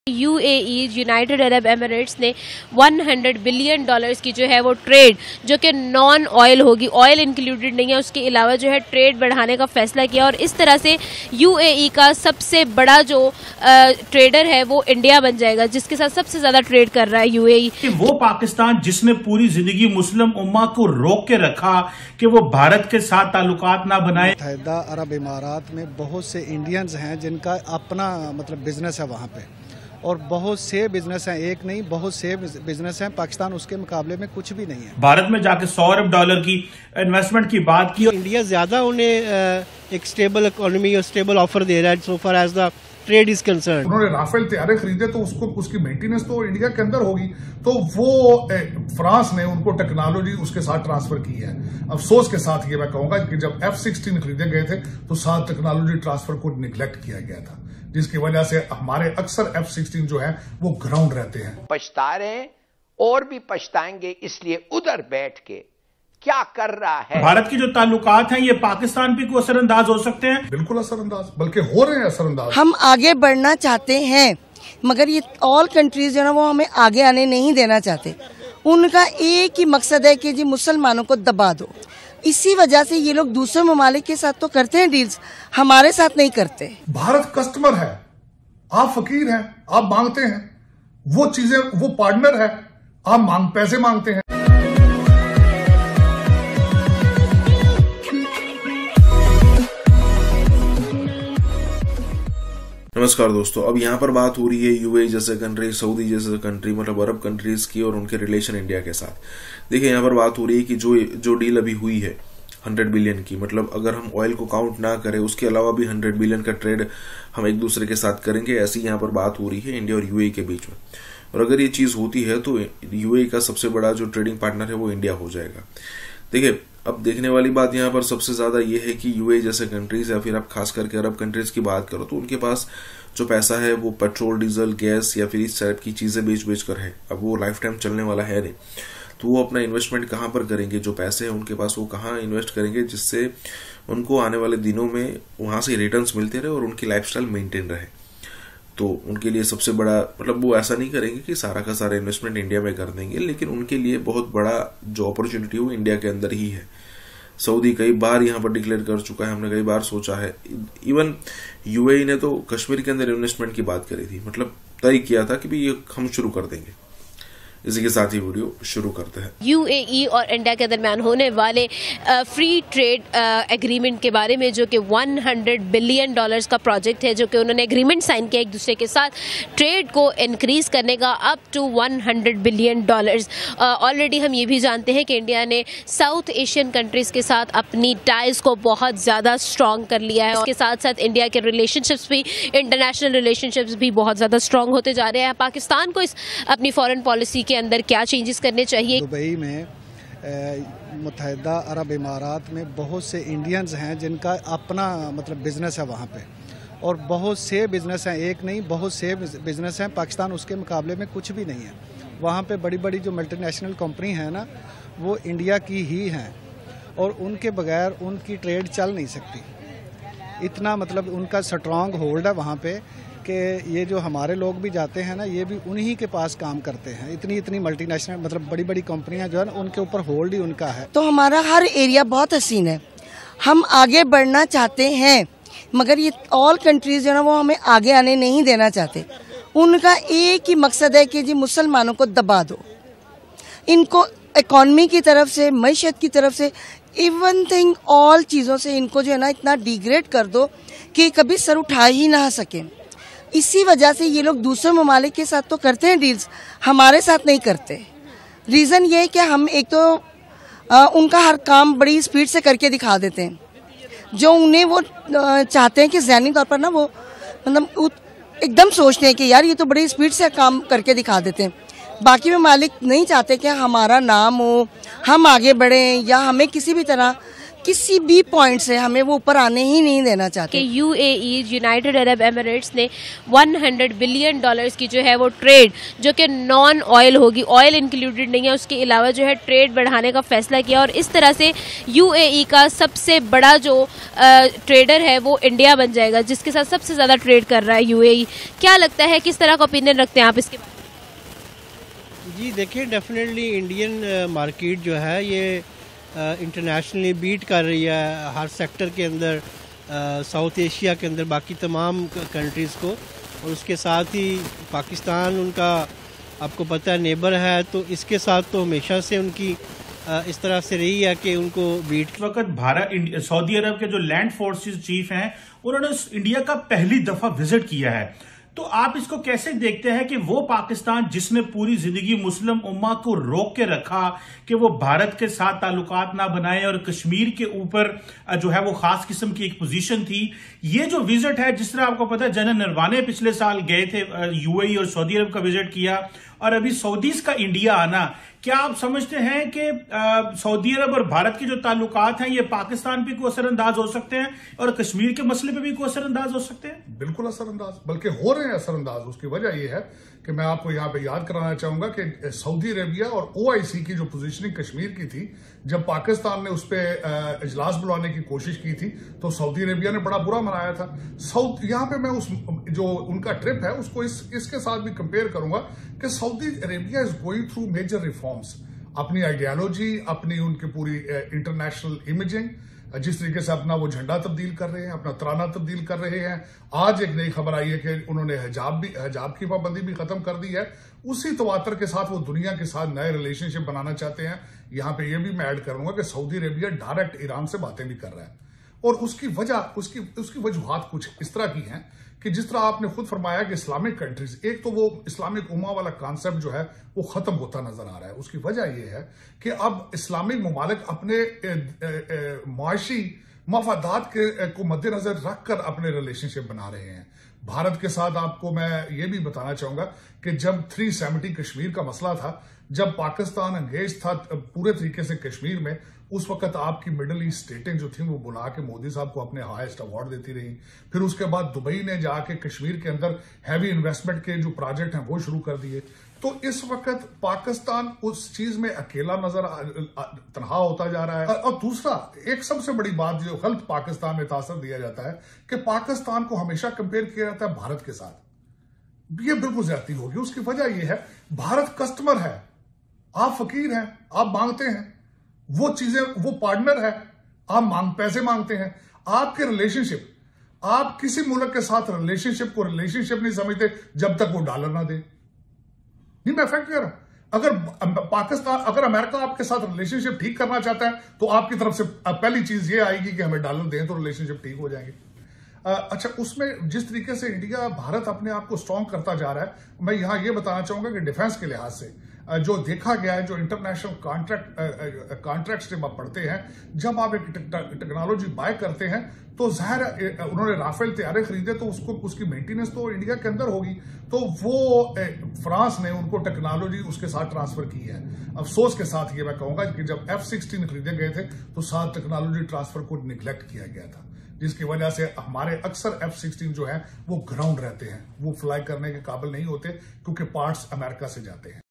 UAE United Arab Emirates ने $100 billion की जो है वो ट्रेड जो कि नॉन ऑयल होगी, ऑयल इंक्लूडेड नहीं है, उसके अलावा जो है ट्रेड बढ़ाने का फैसला किया और इस तरह से यूएई का सबसे बड़ा जो ट्रेडर है वो इंडिया बन जाएगा, जिसके साथ सबसे ज्यादा ट्रेड कर रहा है यूएई। वो पाकिस्तान जिसने पूरी जिंदगी मुस्लिम उम्मा को रोक के रखा कि वो भारत के साथ ताल्लुकात ना बनाए। मुत्तहिदा अरब इमारात में बहुत से इंडियंस हैं जिनका अपना बिजनेस है वहाँ पे, और बहुत से बिजनेस हैं, एक नहीं बहुत से बिजनेस हैं। पाकिस्तान उसके मुकाबले में कुछ भी नहीं है। भारत में जाके $100 अरब की इन्वेस्टमेंट की बात की। इंडिया ज्यादा उन्हें एक स्टेबल इकोनॉमी और स्टेबल ऑफर दे रहा है so far as the trade is concern. उन्होंने राफेल तैयारे खरीदे तो उसकी मेंटेनेंस तो इंडिया के अंदर होगी, तो वो फ्रांस ने उनको टेक्नोलॉजी उसके साथ ट्रांसफर की है। अफसोस के साथ ये मैं कहूंगा कि जब F-16 खरीदे गए थे तो साथ टेक्नोलॉजी ट्रांसफर को निगलेक्ट किया गया था, जिसकी वजह से हमारे अक्सर F-16 जो है वो ग्राउंड रहते हैं। पछता रहे हैं और भी पछताएंगे, इसलिए उधर बैठ के क्या कर रहा है। भारत की जो ताल्लुकात हैं ये पाकिस्तान पे को असरअंदाज हो सकते हैं, बिल्कुल असरअंदाज, बल्कि हो रहे हैं असरअंदाज। हम आगे बढ़ना चाहते हैं मगर ये ऑल कंट्रीज जो ना वो हमें आगे आने नहीं देना चाहते। उनका एक ही मकसद है कि जी मुसलमानों को दबा दो। इसी वजह से ये लोग दूसरे ममालिक के साथ तो करते हैं डील्स, हमारे साथ नहीं करते। भारत कस्टमर है, आप फकीर हैं, आप मांगते हैं वो चीजें, वो पार्टनर है, आप पैसे मांगते हैं। नमस्कार दोस्तों, अब यहाँ पर बात हो रही है यूएई जैसे कंट्री, सऊदी जैसे कंट्री, मतलब अरब कंट्रीज की और उनके रिलेशन इंडिया के साथ। देखिए यहाँ पर बात हो रही है कि जो डील अभी हुई है 100 बिलियन की, मतलब अगर हम ऑयल को काउंट ना करें उसके अलावा भी 100 बिलियन का ट्रेड हम एक दूसरे के साथ करेंगे, ऐसी यहाँ पर बात हो रही है इंडिया और यूएई के बीच में। और अगर ये चीज होती है तो यूएई का सबसे बड़ा जो ट्रेडिंग पार्टनर है वो इंडिया हो जाएगा। देखिए अब देखने वाली बात यहाँ पर सबसे ज्यादा ये है कि यूएई जैसे कंट्रीज या फिर आप खास करके अरब कंट्रीज की बात करो तो उनके पास जो पैसा है वो पेट्रोल, डीजल, गैस या फिर इस टाइप की चीजें बेच कर है। अब वो लाइफ टाइम चलने वाला है नहीं, तो वो अपना इन्वेस्टमेंट कहाँ पर करेंगे? जो पैसे हैं उनके पास वो कहाँ इन्वेस्ट करेंगे जिससे उनको आने वाले दिनों में वहां से रिटर्न्स मिलते रहे और उनकी लाइफस्टाइल मेंटेन रहे। तो उनके लिए सबसे बड़ा, मतलब वो ऐसा नहीं करेंगे कि सारा का सारा इन्वेस्टमेंट इंडिया में कर देंगे, लेकिन उनके लिए बहुत बड़ा जो अपॉर्चुनिटी है वो इंडिया के अंदर ही है। सऊदी कई बार यहाँ पर डिक्लेयर कर चुका है, हमने कई बार सोचा है। इवन यूएई ने तो कश्मीर के अंदर इन्वेस्टमेंट की बात करी थी, मतलब तय किया था कि भी ये हम शुरू कर देंगे। इसी के साथ ही वीडियो शुरू करते हैं। यूएई और इंडिया के दरमियान होने वाले फ्री ट्रेड एग्रीमेंट के बारे में, जो कि $100 बिलियन का प्रोजेक्ट है, जो कि उन्होंने एग्रीमेंट साइन किया एक दूसरे के साथ ट्रेड को इंक्रीज करने का अप टू $100 बिलियन। ऑलरेडी हम ये भी जानते हैं कि इंडिया ने साउथ एशियन कंट्रीज के साथ अपनी टाइज को बहुत ज्यादा स्ट्रांग कर लिया है। इसके साथ साथ इंडिया के रिलेशनशिप्स भी, इंटरनेशनल रिलेशनशिप्स भी बहुत ज्यादा स्ट्रांग होते जा रहे हैं। पाकिस्तान को इस अपनी फॉरेन पॉलिसी के अंदर क्या चेंजेस करने चाहिए? दुबई में मुत्तहिदा अरब इमारात में बहुत से इंडियंस हैं जिनका अपना बिजनेस है वहाँ पे, और बहुत से बिजनेस हैं, एक नहीं बहुत से बिजनेस हैं। पाकिस्तान उसके मुकाबले में कुछ भी नहीं है। वहाँ पे बड़ी बड़ी जो मल्टीनेशनल कंपनी है ना वो इंडिया की ही हैं, और उनके बगैर उनकी ट्रेड चल नहीं सकती। इतना उनका स्ट्रांग होल्ड है वहाँ पे कि ये जो हमारे लोग भी जाते हैं ना, ये भी उन्हीं के पास काम करते हैं। इतनी मल्टीनेशनल बड़ी बड़ी कंपनियां जो है ना उनके ऊपर होल्ड ही उनका है। तो हमारा हर एरिया बहुत हसीन है, हम आगे बढ़ना चाहते हैं मगर ये ऑल कंट्रीज जो ना वो हमें आगे आने नहीं देना चाहते। उनका एक ही मकसद है कि जी मुसलमानों को दबा दो। इनको इकोनॉमी की तरफ से, मईशत की तरफ से, इवन थिंग ऑल चीजों से इनको जो है ना इतना डिग्रेड कर दो कि कभी सर उठा ही ना सके। इसी वजह से ये लोग दूसरे ममालिक के साथ तो करते हैं डील्स, हमारे साथ नहीं करते। रीज़न ये है कि हम एक तो उनका हर काम बड़ी स्पीड से करके दिखा देते हैं, जो उन्हें वो चाहते हैं कि ज़हनी तौर पर ना वो एकदम सोचते हैं कि यार ये तो बड़ी स्पीड से काम करके दिखा देते हैं। बाकी ममालिक नहीं चाहते कि हमारा नाम हो, हम आगे बढ़ें या हमें किसी भी तरह किसी भी पॉइंट से हमें वो ऊपर आने ही नहीं देना चाहते। कि यूएई यूनाइटेड अरब एमिरेट्स ने 100 बिलियन डॉलर्स की जो है वो ट्रेड, जो कि नॉन ऑयल होगी, ऑयल इंक्लूडेड नहीं है, उसके अलावा जो है ट्रेड बढ़ाने का फैसला किया और इस तरह से यूएई का सबसे बड़ा जो ट्रेडर है वो इंडिया बन जाएगा, जिसके साथ सबसे ज़्यादा ट्रेड कर रहा है यूएई। क्या लगता है, किस तरह का ओपिनियन रखते हैं आप इसके बारे में? जी देखिए, डेफिनेटली इंडियन मार्केट जो है ये इंटरनेशनली बीट कर रही है हर सेक्टर के अंदर, साउथ एशिया के अंदर बाकी तमाम कंट्रीज़ को, और उसके साथ ही पाकिस्तान उनका आपको पता है नेबर है, तो इसके साथ तो हमेशा से उनकी इस तरह से रही है कि उनको बीट। इस वक्त सऊदी अरब के जो लैंड फोर्सेस चीफ हैं उन्होंने इंडिया का पहली दफा विजिट किया है, तो आप इसको कैसे देखते हैं कि वो पाकिस्तान जिसने पूरी जिंदगी मुस्लिम उम्मा को रोक के रखा कि वो भारत के साथ ताल्लुकात ना बनाए और कश्मीर के ऊपर जो है वो खास किस्म की एक पोजीशन थी, ये जो विजिट है, जिस तरह आपको पता है जनरल नरवाने पिछले साल गए थे यूएई और सऊदी अरब का विजिट किया, और अभी सऊदीज का इंडिया आना, क्या आप समझते हैं कि सऊदी अरब और भारत के जो ताल्लुकात हैं ये पाकिस्तान पे को असरअंदाज हो सकते हैं और कश्मीर के मसले पे भी को असरअंदाज हो सकते हैं? बिल्कुल असरअंदाज, बल्कि हो रहे हैं असरअंदाज। उसकी वजह यह है कि मैं आपको यहाँ पे याद कराना चाहूंगा कि सऊदी अरेबिया और ओआईसी की जो पोजीशनिंग कश्मीर की थी, जब पाकिस्तान ने उस पर इजलास बुलाने की कोशिश की थी तो सऊदी अरेबिया ने बड़ा बुरा मनाया था। यहाँ पे मैं उस जो उनका ट्रिप है उसको इसके साथ भी कंपेयर करूंगा कि Saudi Arabia is going through major reforms, अपनी आइडियोलॉजी, अपनी उनकी पूरी इंटरनेशनल इमेजिंग, जिस तरीके से अपना वो झंडा तब्दील कर रहे हैं, अपना तराना तब्दील कर रहे हैं। आज एक नई खबर आई है कि उन्होंने हिजाब की पाबंदी भी खत्म कर दी है। उसी तवातर के साथ वो दुनिया के साथ नए रिलेशनशिप बनाना चाहते हैं। यहाँ पे ये भी मैं ऐड करूंगा कि सऊदी अरेबिया डायरेक्ट ईरान से बातें भी कर रहा है, और उसकी वजह उसकी वजूहात कुछ इस तरह की हैं कि जिस तरह आपने खुद फरमाया कि इस्लामिक कंट्रीज, एक तो वो इस्लामिक उम्मा वाला कॉन्सेप्ट जो है वो खत्म होता नजर आ रहा है। उसकी वजह यह है कि अब इस्लामिक ममालिक अपने मुआशी मफादात को मद्देनजर रखकर अपने रिलेशनशिप बना रहे हैं। भारत के साथ आपको मैं ये भी बताना चाहूंगा कि जब 370 कश्मीर का मसला था, जब पाकिस्तान एंगेज था पूरे तरीके से कश्मीर में, उस वक्त आपकी मिडल ईस्ट स्टेटें जो थी वो बुला के मोदी साहब को अपने हाईएस्ट अवार्ड देती रही। फिर उसके बाद दुबई ने जाके कश्मीर के अंदर हैवी इन्वेस्टमेंट के जो प्रोजेक्ट हैं वो शुरू कर दिए। तो इस वक्त पाकिस्तान उस चीज में अकेला तनहा होता जा रहा है। और दूसरा एक सबसे बड़ी बात जो गलत पाकिस्तान में तासर दिया जाता है कि पाकिस्तान को हमेशा कंपेयर किया जाता है भारत के साथ, ये बिल्कुल ज्यादती होगी। उसकी वजह यह है भारत कस्टमर है, आप फकीर हैं, आप मांगते हैं वो चीजें, वो पार्टनर है, आप पैसे मांगते हैं। आपके रिलेशनशिप, आप किसी मुल्क के साथ रिलेशनशिप को रिलेशनशिप नहीं समझते जब तक वो डॉलर ना दे। नहीं, मैं फैक्ट कह रहा हूं। अगर अमेरिका आपके साथ रिलेशनशिप ठीक करना चाहता है तो आपकी तरफ से पहली चीज ये आएगी कि हमें डॉलर दें तो रिलेशनशिप ठीक हो जाएंगे। अच्छा, उसमें जिस तरीके से इंडिया भारत अपने आप को स्ट्रांग करता जा रहा है, मैं यहां ये बताना चाहूंगा कि डिफेंस के लिहाज से जो देखा गया है, जो इंटरनेशनल कॉन्ट्रैक्ट्स जब आप पढ़ते हैं, जब आप एक टेक्नोलॉजी बाय करते हैं तो जाहिर उन्होंने राफेल तैयारे खरीदे तो उसकी मेंटेनेंस तो इंडिया के अंदर होगी, तो वो फ्रांस ने उनको टेक्नोलॉजी उसके साथ ट्रांसफर की है। अफसोस के साथ ये मैं कहूंगा कि जब F-16 खरीदे गए थे तो साथ टेक्नोलॉजी ट्रांसफर को निग्लेक्ट किया गया था, जिसकी वजह से हमारे अक्सर F-16 जो है वो ग्राउंड रहते हैं, वो फ्लाई करने के काबिल नहीं होते क्योंकि पार्ट्स अमेरिका से जाते हैं।